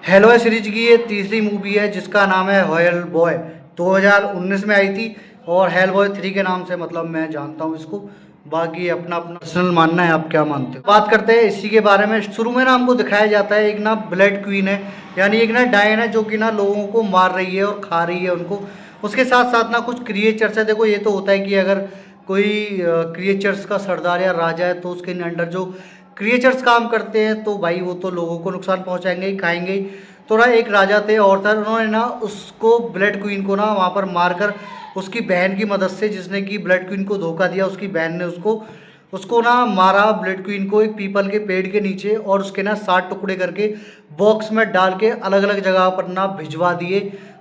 Hello series की ये तीसरी मूवी है जिसका नाम है हेल बॉय। 2019 में आई थी और हेल बॉय 3 के नाम से मतलब मैं जानता हूँ इसको। बाकी अपना अपना पर्सनल मानना है, आप क्या मानते हो। बात करते हैं इसी के बारे में। शुरू में ना हमको दिखाया जाता है एक ना ब्लड क्वीन है, यानी एक ना डायन है जो कि ना लोगों को मार रही है और खा रही है उनको। उसके साथ साथ ना कुछ क्रिएचर्स है। देखो ये तो होता है कि अगर कोई क्रिएचर्स का सरदार या राजा है तो उसके अंडर जो क्रिएचर्स काम करते हैं तो भाई वो तो लोगों को नुकसान पहुंचाएंगे ही, खाएंगे ही। तो ना एक राजा थे और था, उन्होंने ना उसको ब्लड क्वीन को ना वहाँ पर मारकर उसकी बहन की मदद से, जिसने कि ब्लड क्वीन को धोखा दिया, उसकी बहन ने उसको उसको ना मारा ब्लड क्वीन को एक पीपल के पेड़ के नीचे, और उसके ना 7 टुकड़े करके बॉक्स में डाल के अलग अलग जगह पर ना भिजवा दिए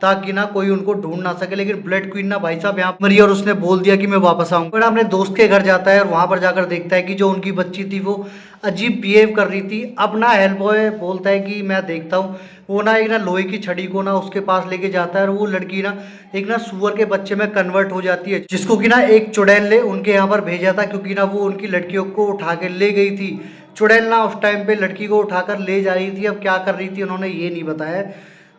ताकि ना कोई उनको ढूंढ ना सके। लेकिन ब्लड क्वीन ना भाई साहब यहाँ मरी और उसने बोल दिया कि मैं वापस आऊंगा। फिर अपने दोस्त के घर जाता है और वहां पर जाकर देखता है कि जो उनकी बच्ची थी वो अजीब बिहेव कर रही थी। अब ना हेल्प बॉय बोलता है कि मैं देखता हूँ। वो ना एक ना लोहे की छड़ी को ना उसके पास लेके जाता है और वो लड़की ना एक ना सुअर के बच्चे में कन्वर्ट हो जाती है, जिसको कि ना एक चुड़ैल ने उनके यहाँ पर भेजा था, क्योंकि ना वो उनकी लड़कियों को उठा के ले गई थी। चुड़ैल ना उस टाइम पे लड़की को उठाकर ले जा रही थी। अब क्या कर रही थी उन्होंने ये नहीं बताया।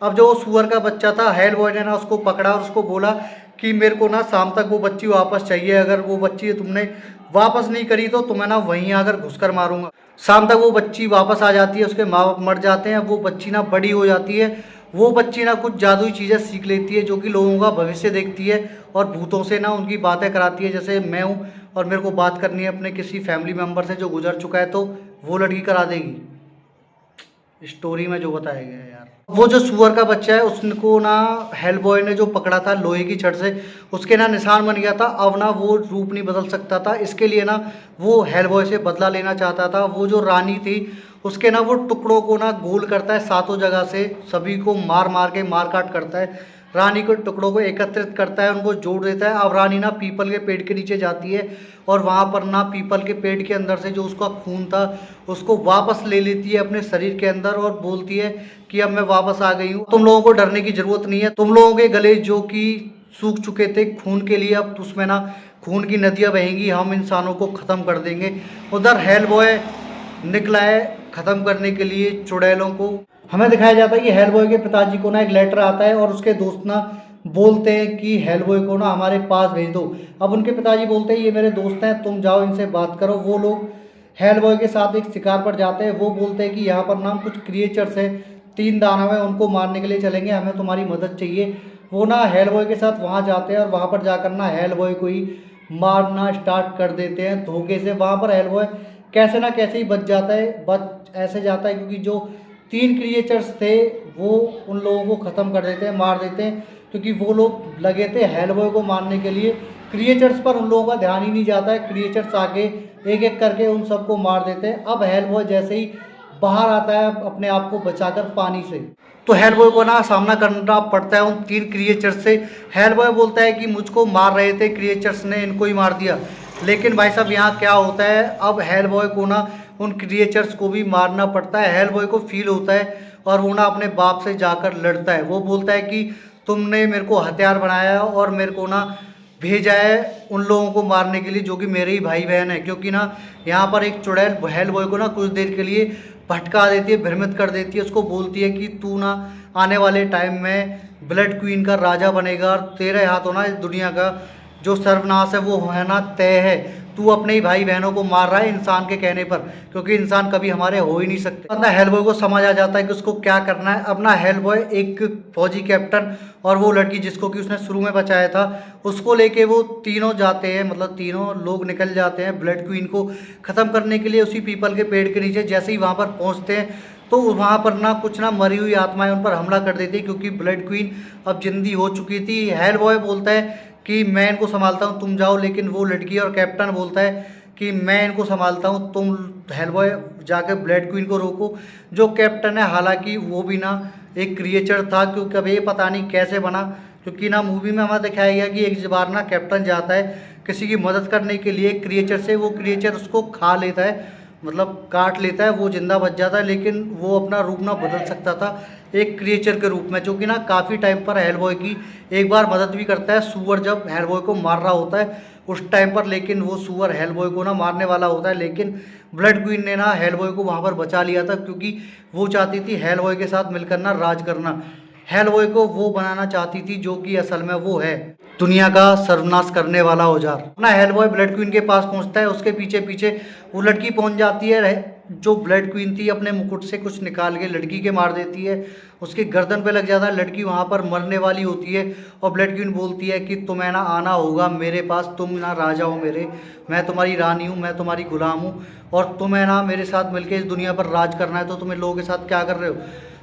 अब जो सुअर का बच्चा था, हेल बॉय ने ना उसको पकड़ा और उसको बोला कि मेरे को ना शाम तक वो बच्ची वापस चाहिए। अगर वो बच्ची तुमने वापस नहीं करी तो तुम्हें ना वहीं आकर घुसकर मारूंगा। शाम तक वो बच्ची वापस आ जाती है, उसके माँ बाप मर जाते हैं। वो बच्ची ना बड़ी हो जाती है। वो बच्ची ना कुछ जादुई चीज़ें सीख लेती है जो कि लोगों का भविष्य देखती है और भूतों से ना उनकी बातें कराती है। जैसे मैं हूँ और मेरे को बात करनी है अपने किसी फैमिली मेम्बर से जो गुजर चुका है, तो वो लड़की करा देगी स्टोरी में जो बताया गया है यार। वो जो सुअर का बच्चा है उसको ना हेल बॉय ने जो पकड़ा था लोहे की छड़ से, उसके ना निशान बन गया था। अब ना वो रूप नहीं बदल सकता था, इसके लिए ना वो हेल बॉय से बदला लेना चाहता था। वो जो रानी थी उसके ना वो टुकड़ों को ना गोल करता है, सातों जगह से सभी को मार मार के मार काट करता है। रानी के टुकड़ों को एकत्रित करता है, उनको जोड़ देता है। अब रानी ना पीपल के पेड़ के नीचे जाती है और वहाँ पर ना पीपल के पेड़ के अंदर से जो उसका खून था उसको वापस ले लेती है अपने शरीर के अंदर और बोलती है कि अब मैं वापस आ गई हूँ, तुम लोगों को डरने की जरूरत नहीं है। तुम लोगों के गले जो कि सूख चुके थे खून के लिए, अब उसमें ना खून की नदियाँ बहेंगी, हम इंसानों को ख़त्म कर देंगे। उधर हेल बॉय निकला है ख़त्म करने के लिए चुड़ैलों को। हमें दिखाया जाता है कि हेल बॉय के पिताजी को ना एक लेटर आता है और उसके दोस्त ना बोलते हैं कि हेल बॉय को ना हमारे पास भेज दो। अब उनके पिताजी बोलते हैं ये मेरे दोस्त हैं, तुम जाओ इनसे बात करो। वो लोग हेल बॉय के साथ एक शिकार पर जाते हैं। वो बोलते हैं कि यहाँ पर ना कुछ क्रिएचर्स हैं, 3 दानव है, उनको मारने के लिए चलेंगे, हमें तुम्हारी मदद चाहिए। वो ना हेल बॉय के साथ वहाँ जाते हैं और वहाँ पर जाकर ना हेल बॉय को ही मारना स्टार्ट कर देते हैं धोखे से। वहाँ पर हेल बॉय कैसे ना कैसे ही बच जाता है। बच ऐसे जाता है क्योंकि जो 3 क्रिएचर्स थे वो उन लोगों को ख़त्म कर देते हैं, मार देते हैं, क्योंकि वो लोग लगे थे हेल बॉय को मारने के लिए। क्रिएचर्स पर उन लोगों का ध्यान ही नहीं जाता है। क्रिएचर्स आके एक एक करके उन सबको मार देते हैं। अब हेल बॉय जैसे ही बाहर आता है अपने आप को बचाकर पानी से, तो हेल बॉय को ना सामना करना पड़ता है उन 3 क्रिएचर्स से। हेल बॉय बोलता है कि मुझको मार रहे थे क्रिएचर्स ने, इनको ही मार दिया। लेकिन भाई साहब यहाँ क्या होता है, अब हेल बॉय को ना उन क्रिएचर्स को भी मारना पड़ता है। हेल बॉय को फील होता है और वो ना अपने बाप से जाकर लड़ता है। वो बोलता है कि तुमने मेरे को हथियार बनाया और मेरे को ना भेजा है उन लोगों को मारने के लिए जो कि मेरे ही भाई बहन है। क्योंकि ना यहाँ पर एक चुड़ैल हेल बॉय को ना कुछ देर के लिए भटका देती है, भ्रमित कर देती है। उसको बोलती है कि तू ना आने वाले टाइम में ब्लड क्वीन का राजा बनेगा और तेरे हाथों ना इस दुनिया का जो सर्वनाश है वो है ना तय है। तू अपने ही भाई बहनों को मार रहा है इंसान के कहने पर, क्योंकि इंसान कभी हमारे हो ही नहीं सकते। अपना हेल बॉय को समझ आ जाता है कि उसको क्या करना है। अपना हेल बॉय एक फौजी कैप्टन और वो लड़की जिसको कि उसने शुरू में बचाया था उसको लेके वो तीनों जाते हैं, मतलब तीनों लोग निकल जाते हैं ब्लड क्वीन को ख़त्म करने के लिए उसी पीपल के पेड़ के नीचे। जैसे ही वहाँ पर पहुँचते हैं तो वहाँ पर ना कुछ ना मरी हुई आत्माएं उन पर हमला कर देती है, क्योंकि ब्लड क्वीन अब जिंदी हो चुकी थी। हेल बॉय बोलता है कि मैं इनको संभालता हूँ, तुम जाओ। लेकिन वो लड़की और कैप्टन बोलता है कि मैं इनको संभालता हूँ, तुम हेल बॉय जाकर ब्लड क्वीन को रोको। जो कैप्टन है हालांकि वो भी ना एक क्रिएचर था, क्योंकि अब ये पता नहीं कैसे बना। क्योंकि ना मूवी में हमें दिखाया गया कि एक बार ना कैप्टन जाता है किसी की मदद करने के लिए क्रिएचर से, वो क्रिएचर उसको खा लेता है मतलब काट लेता है, वो जिंदा बच जाता है, लेकिन वो अपना रूप ना बदल सकता था एक क्रिएचर के रूप में, जो कि ना काफ़ी टाइम पर हेलबॉय की एक बार मदद भी करता है। सूअर जब हेलबॉय को मार रहा होता है उस टाइम पर, लेकिन वो सूअर हेलबॉय को ना मारने वाला होता है, लेकिन ब्लड क्वीन ने ना हेलबॉय को वहाँ पर बचा लिया था, क्योंकि वो चाहती थी हेलबॉय के साथ मिलकर ना राज करना। हेलबॉय को वो बनाना चाहती थी जो कि असल में वो है दुनिया का सर्वनाश करने वाला औजार। अपना हेलबॉय ब्लड क्वीन के पास पहुंचता है, उसके पीछे पीछे वो लड़की पहुंच जाती है। जो ब्लड क्वीन थी अपने मुकुट से कुछ निकाल के लड़की के मार देती है, उसकी गर्दन पे लग जाता है। लड़की वहां पर मरने वाली होती है और ब्लड क्वीन बोलती है कि तुम्हें ना आना होगा मेरे पास, तुम ना राजा हो मेरे, मैं तुम्हारी रानी हूँ, मैं तुम्हारी गुलाम हूँ, और तुम्हें ना मेरे साथ मिलकर इस दुनिया पर राज करना है, तो तुम्हें लोगों के साथ क्या कर रहे हो।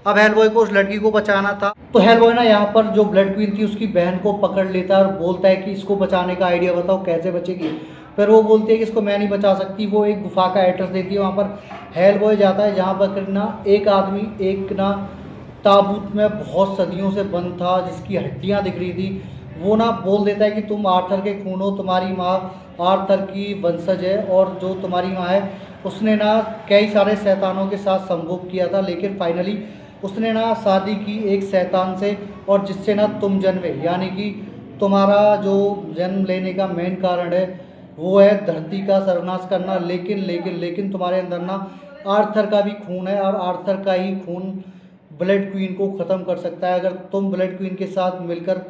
अब हेलबॉय को उस लड़की को बचाना था, तो हेलबॉय ना यहाँ पर जो ब्लड क्वीन थी उसकी बहन को पकड़ लेता है और बोलता है कि इसको बचाने का आइडिया बताओ कैसे बचेगी। फिर वो बोलती है कि इसको मैं नहीं बचा सकती। वो एक गुफा का एड्रेस देती है, वहाँ पर हेलबॉय जाता है जहाँ पर ना एक आदमी एक ना ताबूत में बहुत सदियों से बंद था, जिसकी हड्डियाँ दिख रही थी। वो ना बोल देता है कि तुम आर्थर के खून हो, तुम्हारी माँ आर्थर की वंशज है, और जो तुम्हारी माँ है उसने ना कई सारे शैतानों के साथ संभोग किया था, लेकिन फाइनली उसने ना शादी की एक शैतान से, और जिससे ना तुम जन्मे, यानी कि तुम्हारा जो जन्म लेने का मेन कारण है वो है धरती का सर्वनाश करना। लेकिन लेकिन लेकिन तुम्हारे अंदर ना आर्थर का भी खून है, और आर्थर का ही खून ब्लड क्वीन को ख़त्म कर सकता है। अगर तुम ब्लड क्वीन के साथ मिलकर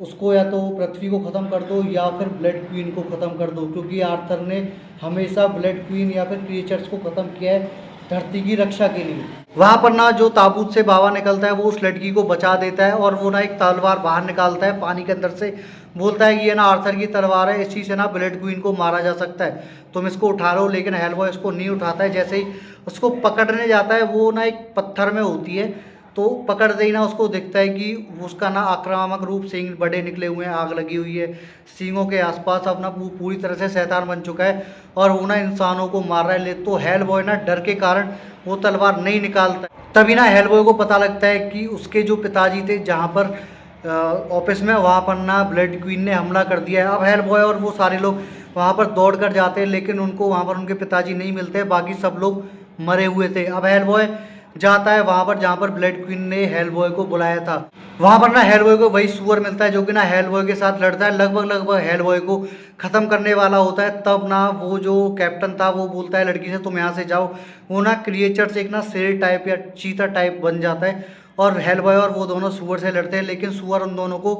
उसको या तो पृथ्वी को ख़त्म कर दो या फिर ब्लड क्वीन को ख़त्म कर दो, क्योंकि आर्थर ने हमेशा ब्लड क्वीन या फिर क्रिएचर्स को ख़त्म किया है धरती की रक्षा के लिए। वहाँ पर ना जो ताबूत से बाबा निकलता है वो उस लड़की को बचा देता है, और वो ना एक तलवार बाहर निकालता है पानी के अंदर से, बोलता है कि ये ना आर्थर की तलवार है, इसी से ना ब्लड क्वीन को मारा जा सकता है, तुम इसको उठा लो। लेकिन हेलबॉय इसको नहीं उठाता है। जैसे ही उसको पकड़ने जाता है, वो ना एक पत्थर में होती है, तो पकड़ दे ना उसको दिखता है कि उसका ना आक्रामक रूप, सींग बड़े निकले हुए हैं, आग लगी हुई है सींगों के आसपास, अपना पूरी तरह से शैतान बन चुका है और वो ना इंसानों को मार रहा है। ले तो हेलबॉय ना डर के कारण वो तलवार नहीं निकालता। तभी ना हेलबॉय को पता लगता है कि उसके जो पिताजी थे जहाँ पर ऑफिस में, वहाँ पर ना ब्लड क्वीन ने हमला कर दिया है। अब हेलबॉय और वो सारे लोग वहाँ पर दौड़ कर जाते हैं, लेकिन उनको वहाँ पर उनके पिताजी नहीं मिलते, बाकी सब लोग मरे हुए थे। अब हेलबॉय जाता है वहाँ पर जहाँ पर ब्लड क्वीन ने हेलबॉय को बुलाया था। वहाँ पर ना हेलबॉय को वही सुअर मिलता है जो कि ना हेलबॉय के साथ लड़ता है, लगभग हेलबॉय को ख़त्म करने वाला होता है। तब ना वो जो कैप्टन था वो बोलता है लड़की से तुम यहाँ से जाओ। वो ना क्रिएचर से एक ना शेर टाइप या चीता टाइप बन जाता है, और हेलबॉय और वो दोनों सुअर से लड़ते हैं, लेकिन सुअर उन दोनों को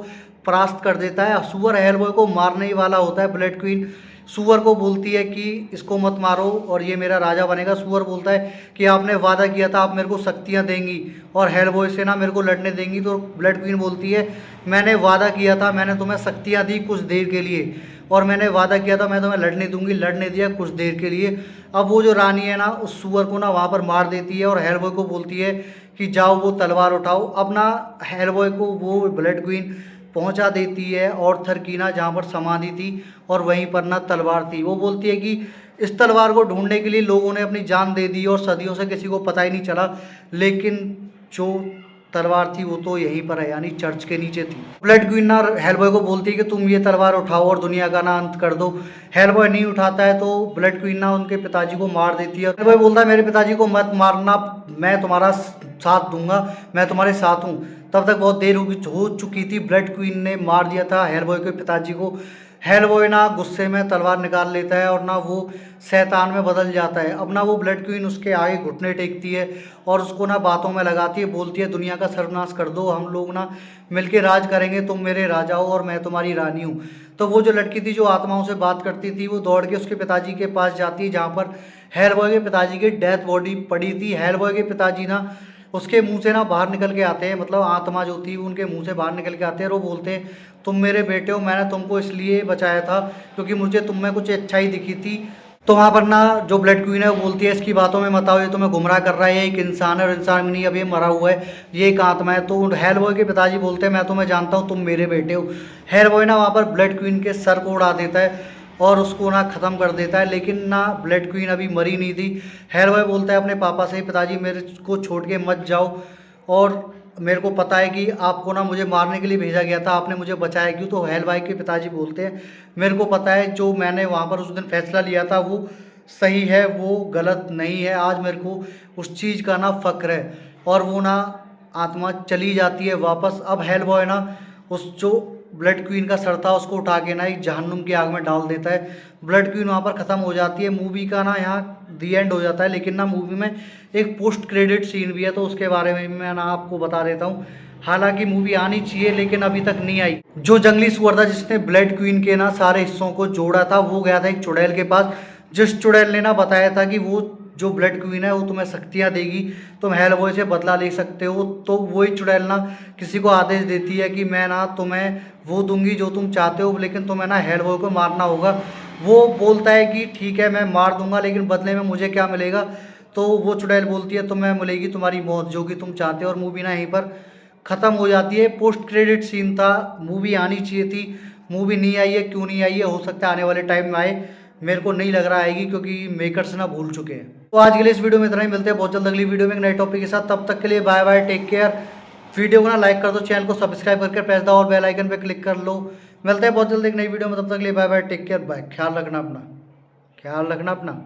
परास्त कर देता है। सुअर हेलबॉय को मारने ही वाला होता है। ब्लड क्वीन सुअर को बोलती है कि इसको मत मारो और ये मेरा राजा बनेगा। सुअर बोलता है कि आपने वादा किया था आप मेरे को शक्तियाँ देंगी और हेलबॉय से ना मेरे को लड़ने देंगी। तो ब्लड क्वीन बोलती है मैंने वादा किया था, मैंने तुम्हें शक्तियाँ दी कुछ देर के लिए, और मैंने वादा किया था मैं तुम्हें लड़ने दूंगी, लड़ने दिया कुछ देर के लिए। अब वो जो रानी है ना उस सुअर को ना वहाँ पर मार देती है और हेलबॉय को बोलती है कि जाओ वो तलवार उठाओ। अब ना हेलबॉय को वो ब्लड क्वीन पहुंचा देती है और थरकीना जहाँ पर समाधि थी, और वहीं पर ना तलवार थी। वो बोलती है कि इस तलवार को ढूंढने के लिए लोगों ने अपनी जान दे दी और सदियों से किसी को पता ही नहीं चला, लेकिन जो तलवार थी वो तो यहीं पर है, यानी चर्च के नीचे थी। ब्लड क्वीन ना हेलबॉय को बोलती है कि तुम ये तलवार उठाओ और दुनिया का ना अंत कर दो। हेलबॉय नहीं उठाता है तो ब्लड क्वीन ना उनके पिताजी को मार देती है। हेलबॉय बोलता है मेरे पिताजी को मत मारना, मैं तुम्हारा साथ दूंगा, मैं तुम्हारे साथ हूँ। तब तक बहुत देर हो चुकी थी, ब्लड क्वीन ने मार दिया था हेलबॉय के पिताजी को। हेलबॉय ना गुस्से में तलवार निकाल लेता है और ना वो शैतान में बदल जाता है। अब ना वो ब्लड क्वीन उसके आगे घुटने टेकती है और उसको ना बातों में लगाती है, बोलती है दुनिया का सर्वनाश कर दो, हम लोग ना मिलके राज करेंगे, तुम मेरे राजा हो और मैं तुम्हारी रानी हूँ। तो वो जो लड़की थी जो आत्माओं से बात करती थी वो दौड़ के उसके पिताजी के पास जाती है जहाँ पर हेलबॉय के पिताजी की डेथ बॉडी पड़ी थी। हेलबॉय के पिताजी ना उसके मुंह से ना बाहर निकल के आते हैं, मतलब आत्मा जो थी उनके मुंह से बाहर निकल के आते हैं और वो बोलते हैं तुम मेरे बेटे हो, मैंने तुमको इसलिए बचाया था क्योंकि मुझे तुम में कुछ अच्छाई दिखी थी। तो वहाँ पर ना जो ब्लड क्वीन है वो बोलती है इसकी बातों में मत आओ, ये तुम्हें गुमराह कर रहा है, ये एक इंसान है और इंसान भी नहीं, अब ये मरा हुआ है, ये एक आत्मा है। तो हेलबॉय के पिताजी बोलते हैं मैं तुम्हें जानता हूँ, तुम मेरे बेटे हो। हेलबॉय ना वहाँ पर ब्लड क्वीन के सर को उड़ा देता है और उसको ना ख़त्म कर देता है, लेकिन ना ब्लड क्वीन अभी मरी नहीं थी। हेलबॉय बोलता है अपने पापा से पिताजी मेरे को छोड़ के मत जाओ, और मेरे को पता है कि आपको ना मुझे मारने के लिए भेजा गया था, आपने मुझे बचाया क्यों। तो हेलबॉय के पिताजी बोलते हैं मेरे को पता है, जो मैंने वहाँ पर उस दिन फैसला लिया था वो सही है वो गलत नहीं है। आज मेरे को उस चीज़ का ना फ़क्र है। और वो ना आत्मा चली जाती है वापस। अब हेल बॉय ना उस जो ब्लड क्वीन का सर था उसको उठा के ना एक जहन्नुम की आग में डाल देता है। ब्लड क्वीन वहाँ पर ख़त्म हो जाती है। मूवी का ना यहाँ दी एंड हो जाता है। लेकिन ना मूवी में एक पोस्ट क्रेडिट सीन भी है, तो उसके बारे में मैं ना आपको बता देता हूँ। हालांकि मूवी आनी चाहिए लेकिन अभी तक नहीं आई। जो जंगली सुअर था जिसने ब्लड क्वीन के ना सारे हिस्सों को जोड़ा था, वो गया था एक चुड़ैल के पास, जिस चुड़ैल ने ना बताया था कि वो जो ब्लड क्वीन है वो तुम्हें शक्तियाँ देगी, तुम हेल बॉय से बदला ले सकते हो। तो वही चुड़ैल ना किसी को आदेश देती है कि मैं ना तुम्हें वो दूंगी जो तुम चाहते हो, लेकिन तुम्हें ना हेल बॉय को मारना होगा। वो बोलता है कि ठीक है मैं मार दूंगा, लेकिन बदले में मुझे क्या मिलेगा। तो वो चुड़ैल बोलती है तुम्हें मिलेगी तुम्हारी मौत जो कि तुम चाहते हो। और मूवी ना यहीं पर ख़त्म हो जाती है। पोस्ट क्रेडिट सीन था, मूवी आनी चाहिए थी, मूवी नहीं आई है। क्यों नहीं आई है, हो सकता है आने वाले टाइम में आए, मेरे को नहीं लग रहा आएगी क्योंकि मेकर्स ना भूल चुके हैं। तो आज के लिए इस वीडियो में इतना ही, मिलते हैं बहुत जल्द अगली वीडियो में एक नए टॉपिक के साथ। तब तक के लिए bye bye, take care. Video को ना लाइक कर दो, चैनल को सब्सक्राइब करके प्रेस द और बेल आइकन पे क्लिक कर लो। मिलते हैं बहुत जल्द एक नई वीडियो में, तब तक के लिए bye bye, take care, bye. ख्याल रखना अपना।